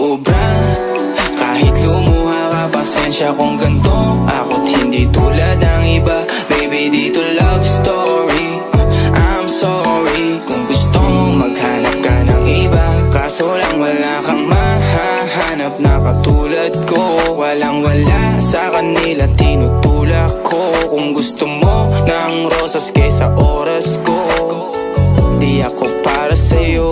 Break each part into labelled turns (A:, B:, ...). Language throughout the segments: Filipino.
A: uubra. Kahit lumuha ka, pasensya kung ganto. Ako't hindi tulad ng iba. Baby, dito love story. I'm sorry kung gusto mo maghanap ka ng iba. Kaso lang wala kang mahahanap na katulad ko. Walang wala sa kanila, tinutulak ko. Kung gusto mo ng rosas kesa oras ko, di ako para sa'yo.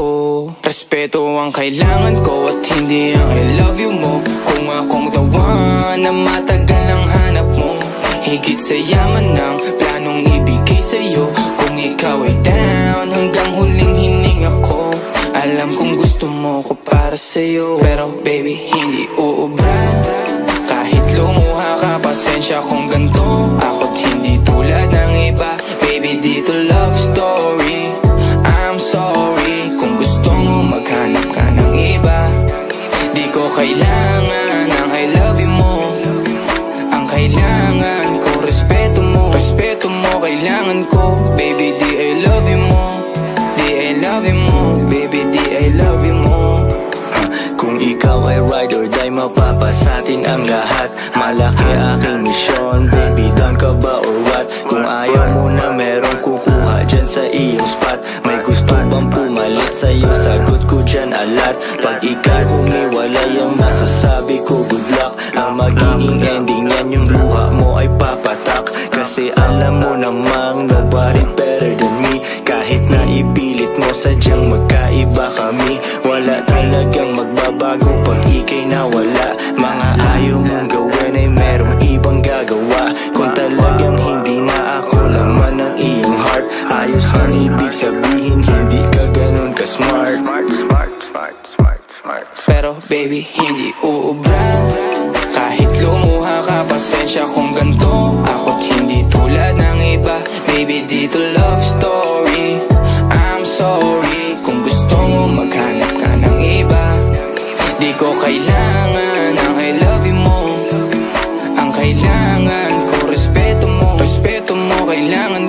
A: Respeto ang kailangan ko at hindi ang I love you mo. Kung akong the one na matagal ang hanap mo, higit sa yaman ng planong ibigay sa'yo. Kung ikaw ay down, hanggang huling hininga ko. Alam kong gusto mo ko para sa'yo, pero baby, hindi uubra. Kahit lumuha ka, pasensya kung ganto. Ako't hindi tulad ng iba. Baby, dito love story. I'm sorry kung gusto mo maghanap ka ng iba. Di ko kailangan ang I love you mo. Ang kailangan ko, respeto mo. Respeto mo, kailangan ko. Baby, di I love you mo. Di I love you mo. Baby, di I love you mo.
B: Kung ikaw ay ride or die, mapapasatin ang lahat. Malaki aking misyon, baby, down ka ba or what? Kung ayaw mo na merong kukuha dyan sa iyong spot. May gusto bang pumalit sa'yo? Sagot ko dyan alat. Pag ikaw humiwalay, ang masasabi ko good luck. Ang magiging ending yan, yung luha mo ay papatak. Kasi alam mo namang nobody better than me. Kahit na ipilit mo, sadyang magkaiba kami. Wala talagang magbabago pag ika'y nawala. Mga ayaw mong gawin ay merong ibang gagawa. Kung talagang hindi na ako laman ng iyong heart, ayos ang ibig sabihin, hindi ka ganun ka-smart.
A: Pero baby, hindi uubra. Kahit lumuha ka, pasensya kung ganto. Ako't hindi tulad ng iba. Baby, dito love story. I'm sorry kung gusto mo maghanap ka ng iba. Di ko kailangan ang I love you mo. Ang kailangan ko, respeto mo. Respeto mo, kailangan